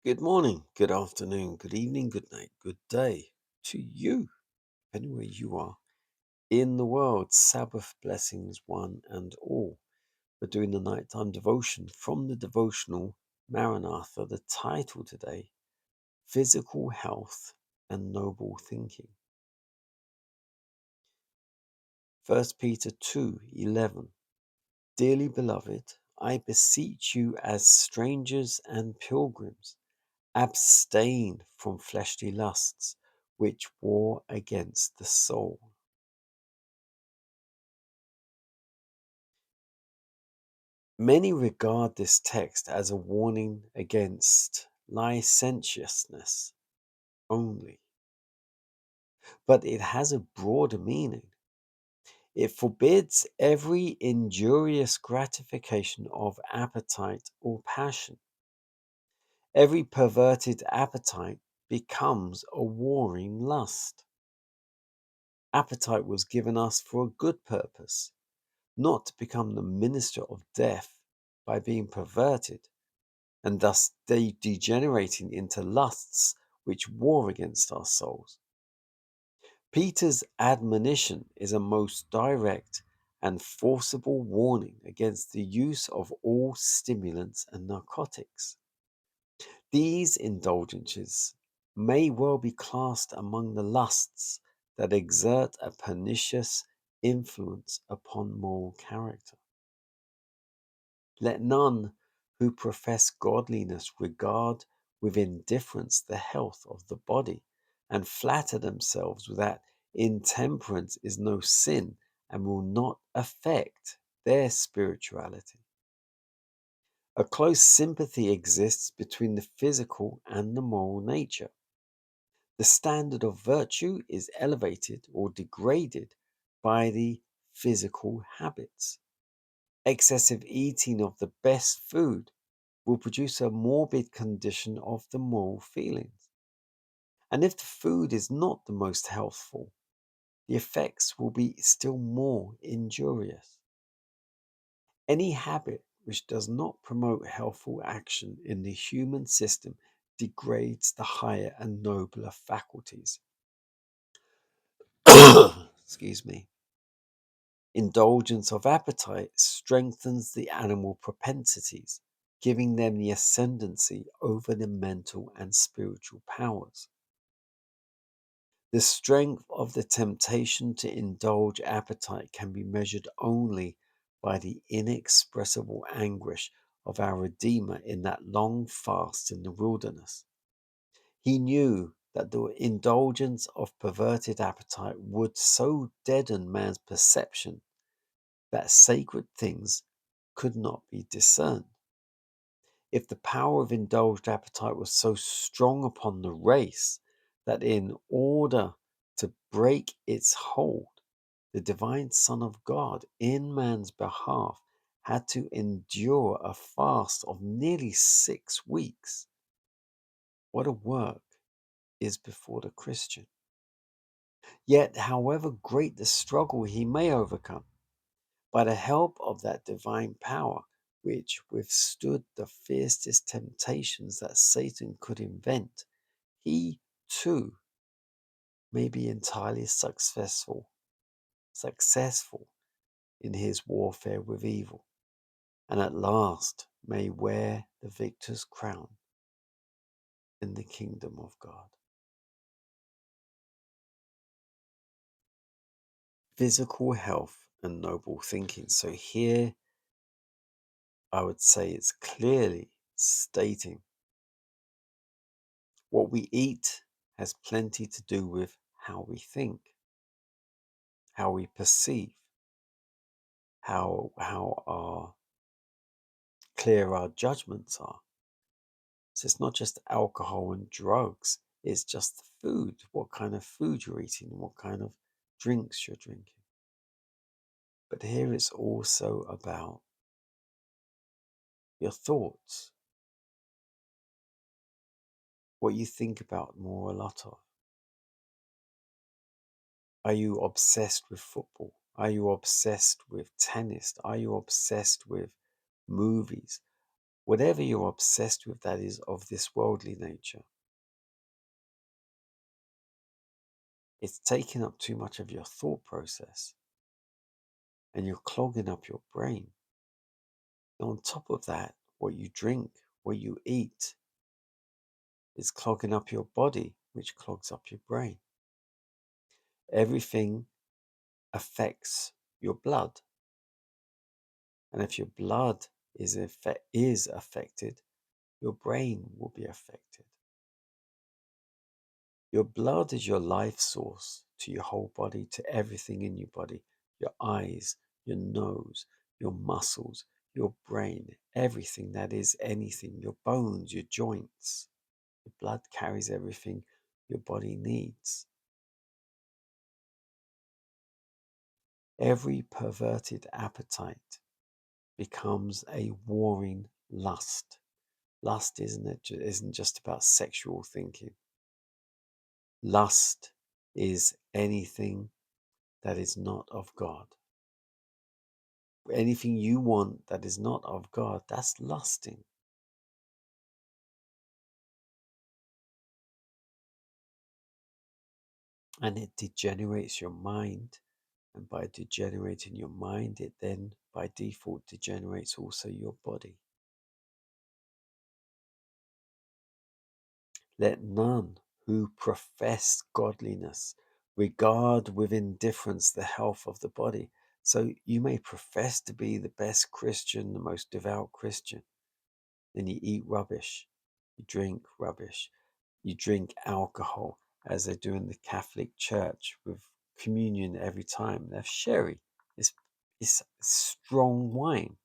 Good morning, good afternoon, good evening, good night, good day to you, anywhere you are in the world. Sabbath blessings, one and all. We're doing the nighttime devotion from the devotional Maranatha. The title today, Physical Health and Noble Thinking. 1 Peter 2:11. Dearly beloved, I beseech you as strangers and pilgrims, abstain from fleshly lusts which war against the soul. Many regard this text as a warning against licentiousness only, but it has a broader meaning. It forbids every injurious gratification of appetite or passion. Every perverted appetite becomes a warring lust. Appetite was given us for a good purpose, not to become the minister of death by being perverted and thus degenerating into lusts which war against our souls. Peter's admonition is a most direct and forcible warning against the use of all stimulants and narcotics. These indulgences may well be classed among the lusts that exert a pernicious influence upon moral character. Let none who profess godliness regard with indifference the health of the body, and flatter themselves that intemperance is no sin and will not affect their spirituality. A close sympathy exists between the physical and the moral nature. The standard of virtue is elevated or degraded by the physical habits. Excessive eating of the best food will produce a morbid condition of the moral feelings. And if the food is not the most healthful, the effects will be still more injurious. Any habit which does not promote healthful action in the human system degrades the higher and nobler faculties. Excuse me. Indulgence of appetite strengthens the animal propensities, giving them the ascendancy over the mental and spiritual powers. The strength of the temptation to indulge appetite can be measured only by the inexpressible anguish of our Redeemer in that long fast in the wilderness. He knew that the indulgence of perverted appetite would so deaden man's perception that sacred things could not be discerned. If the power of indulged appetite was so strong upon the race that in order to break its hold, the divine Son of God in man's behalf had to endure a fast of nearly 6 weeks, what a work is before the Christian. Yet, however great the struggle he may overcome, by the help of that divine power, which withstood the fiercest temptations that Satan could invent, he too may be entirely successful in his warfare with evil, and at last may wear the victor's crown in the kingdom of God. Physical health and noble thinking. So here I would say it's clearly stating what we eat has plenty to do with how we think, how we perceive, how clear our judgments are. So it's not just alcohol and drugs, it's just food, what kind of food you're eating, what kind of drinks you're drinking. But here it's also about your thoughts, what you think about more a lot of. Are you obsessed with football? Are you obsessed with tennis? Are you obsessed with movies? whatever you're obsessed with that is of this worldly nature, it's taking up too much of your thought process and you're clogging up your brain. And on top of that, what you drink, what you eat, is clogging up your body, which clogs up your brain. Everything affects your blood. And if your blood is affected, your brain will be affected. Your blood is your life source to your whole body, to everything in your body, your eyes, your nose, your muscles, your brain, everything that is anything, your bones, your joints. Your blood carries everything your body needs. Every perverted appetite becomes a warring lust. Lust isn't just about sexual thinking. Lust is anything that is not of God. Anything you want that is not of God, that's lusting. And it degenerates your mind. And by degenerating your mind, it then by default degenerates also your body. Let none who profess godliness regard with indifference the health of the body. So you may profess to be the best Christian, the most devout Christian. Then you eat rubbish, you drink rubbish, you drink alcohol, as they do in the Catholic Church with communion every time. They have sherry. It's strong wine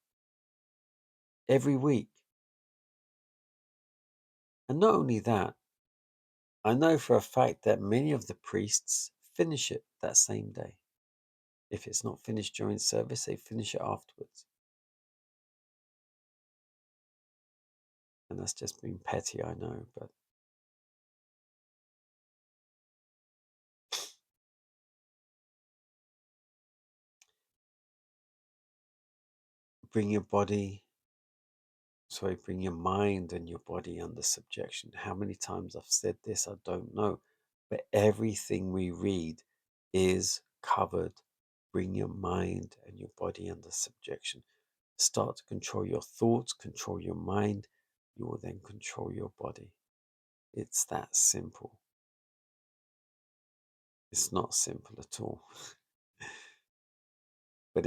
every week. And not only that, I know for a fact that many of the priests finish it that same day. If it's not finished during service, they finish it afterwards. And that's just being petty, I know, but bring your mind and your body under subjection. How many times I've said this, I don't know. But everything we read is covered. Bring your mind and your body under subjection. Start to control your thoughts, control your mind. You will then control your body. It's that simple. It's not simple at all. But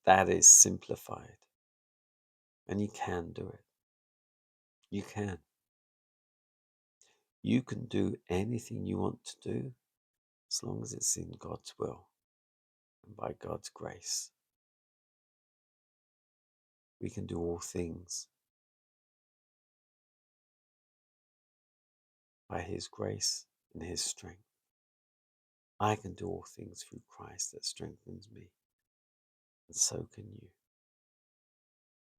that is simplified. And you can do it. You can. You can do anything you want to do as long as it's in God's will and by God's grace. We can do all things by His grace and His strength. I can do all things through Christ that strengthens me, and so can you.